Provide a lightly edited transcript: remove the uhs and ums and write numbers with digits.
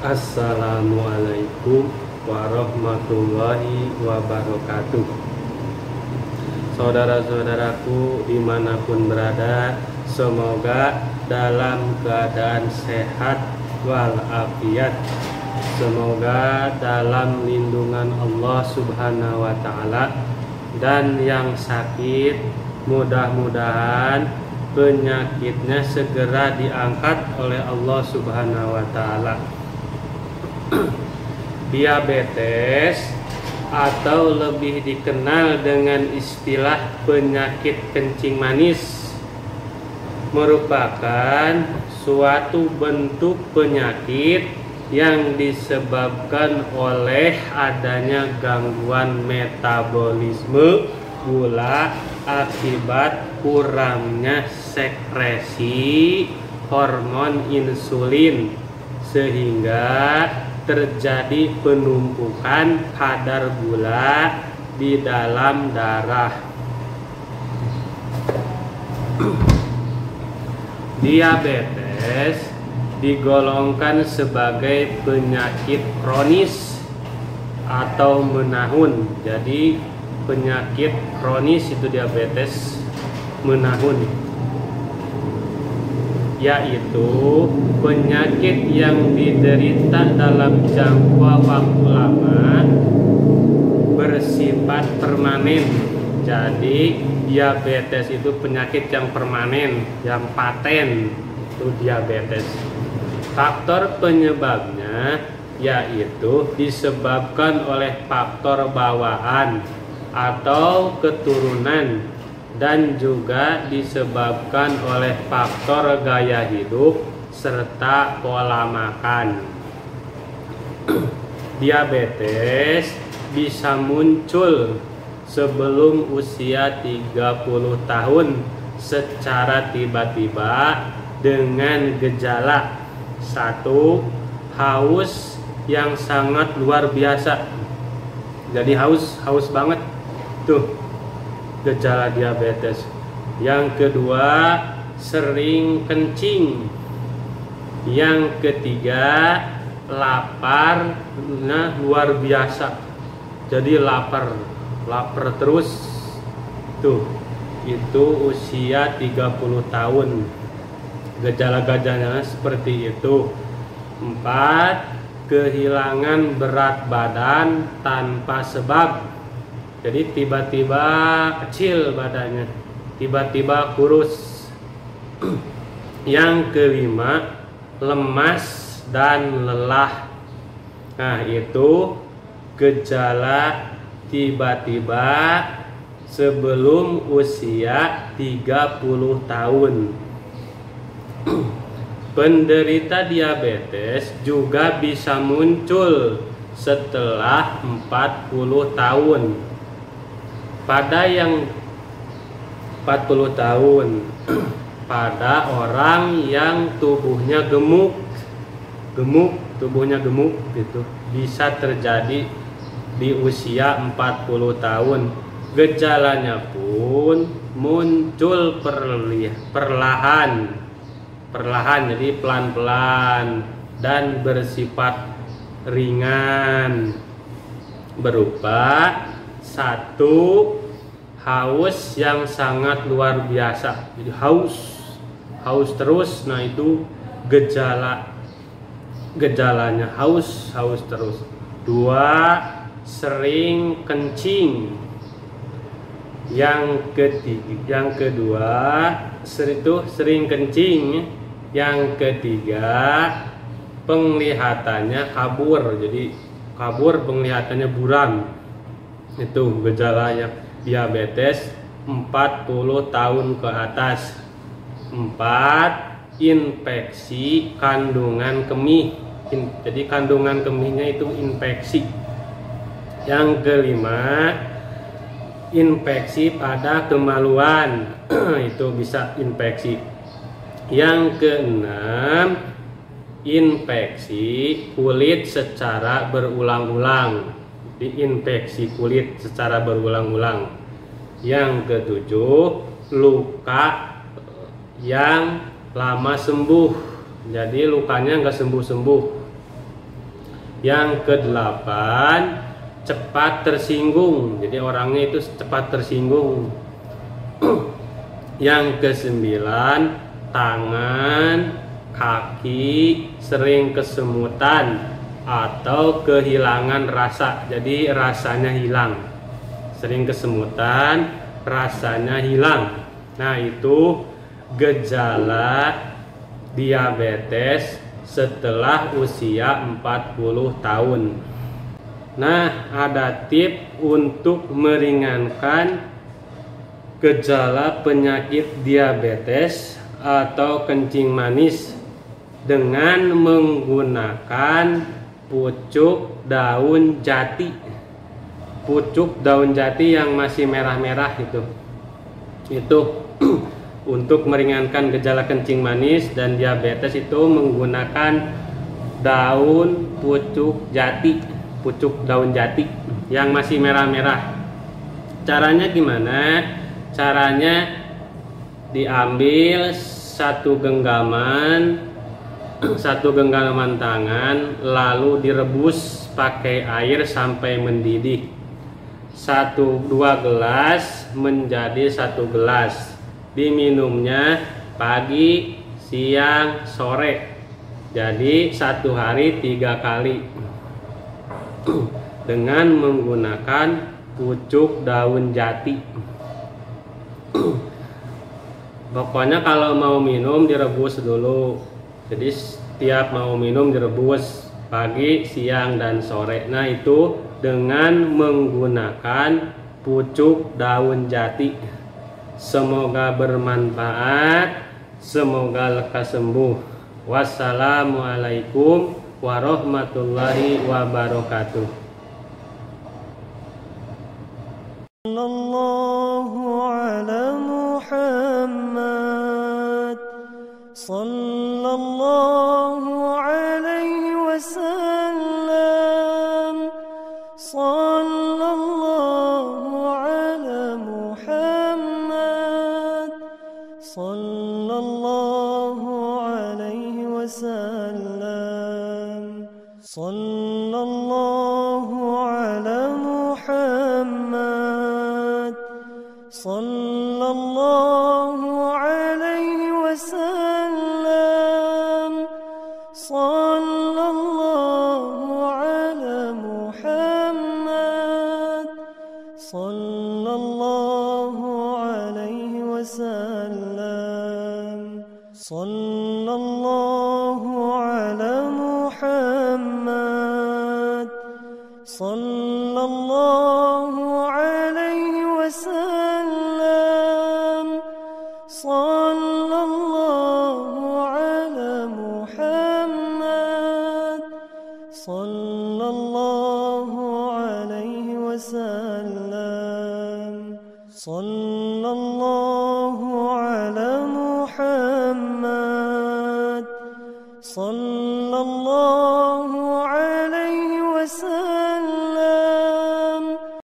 Assalamualaikum warahmatullahi wabarakatuh. Saudara-saudaraku dimanapun berada, semoga dalam keadaan sehat walafiat. Semoga dalam lindungan Allah Subhanahu wa Ta'ala. Dan yang sakit, mudah-mudahan penyakitnya segera diangkat oleh Allah Subhanahu wa Ta'ala. Diabetes atau lebih dikenal dengan istilah penyakit kencing manis merupakan suatu bentuk penyakit yang disebabkan oleh adanya gangguan metabolisme gula akibat kurangnya sekresi hormon insulin, sehingga terjadi penumpukan kadar gula di dalam darah. Diabetes digolongkan sebagai penyakit kronis atau menahun. Jadi penyakit kronis itu diabetes menahun, yaitu penyakit yang diderita dalam jangka waktu lama bersifat permanen. Jadi diabetes itu penyakit yang permanen, yang paten, itu diabetes. Faktor penyebabnya yaitu disebabkan oleh faktor bawaan atau keturunan, dan juga disebabkan oleh faktor gaya hidup serta pola makan. Diabetes bisa muncul sebelum usia 30 tahun secara tiba-tiba dengan gejala: 1. Haus yang sangat luar biasa. Jadi haus banget tuh gejala diabetes. Yang kedua, sering kencing. Yang ketiga, lapar, luar biasa. Jadi lapar terus tuh. Itu usia 30 tahun. Gejala-gejalanya seperti itu. 4. Kehilangan berat badan tanpa sebab. Jadi tiba-tiba kecil badannya, tiba-tiba kurus. Yang kelima, lemas dan lelah. Nah, itu gejala tiba-tiba sebelum usia 30 tahun. Penderita diabetes juga bisa muncul setelah 40 tahun. Pada yang 40 tahun, pada orang yang tubuhnya gemuk, tubuhnya gemuk gitu, bisa terjadi di usia 40 tahun. Gejalanya pun muncul perlahan, jadi pelan-pelan dan bersifat ringan, berupa 1. Haus yang sangat luar biasa. Jadi haus terus. Nah, itu gejalanya haus terus. 2. Sering kencing. Yang kedua itu sering kencing. Yang ketiga, penglihatannya kabur. Jadi kabur, penglihatannya buram. Itu gejalanya diabetes 40 tahun ke atas. 4. Infeksi kandungan kemih. Jadi kandungan kemihnya itu infeksi. Yang kelima, infeksi pada kemaluan. Itu bisa infeksi. Yang keenam, infeksi kulit secara berulang-ulang. Infeksi kulit secara berulang-ulang. Yang ketujuh, luka yang lama sembuh. Jadi lukanya nggak sembuh-sembuh. Yang kedelapan, cepat tersinggung. Jadi orangnya itu cepat tersinggung. Yang kesembilan, tangan, kaki sering kesemutan atau kehilangan rasa. Jadi rasanya hilang. Sering kesemutan, rasanya hilang. Nah, itu gejala diabetes setelah usia 40 tahun. Nah, ada tips untuk meringankan gejala penyakit diabetes atau kencing manis dengan menggunakan pucuk daun jati. Pucuk daun jati yang masih merah-merah itu untuk meringankan gejala kencing manis dan diabetes itu menggunakan daun pucuk daun jati yang masih merah-merah. Caranya gimana? Caranya diambil satu genggaman tangan, lalu direbus pakai air sampai mendidih. 1-2 gelas menjadi 1 gelas. Diminumnya pagi, siang, sore. Jadi 1 hari 3 kali dengan menggunakan pucuk daun jati. Pokoknya kalau mau minum direbus dulu. Jadi setiap mau minum direbus pagi, siang, dan sore. Nah, itu dengan menggunakan pucuk daun jati. Semoga bermanfaat, semoga lekas sembuh. Wassalamualaikum warahmatullahi wabarakatuh. Sallallahu ala Muhammad, sallallahu alaihi wasallam, sallallahu ala Muhammad, sallallahu alaihi wasallam, sallallahu ala Muhammad, sallallahu alaihi wasallam, sallallahu ala Muhammad, sallallahu alaihi wasallam, sallallahu ala Muhammad, sallallahu alaihi wasallam, sallallahu ala Muhammad, sallallahu alaihi wasallam,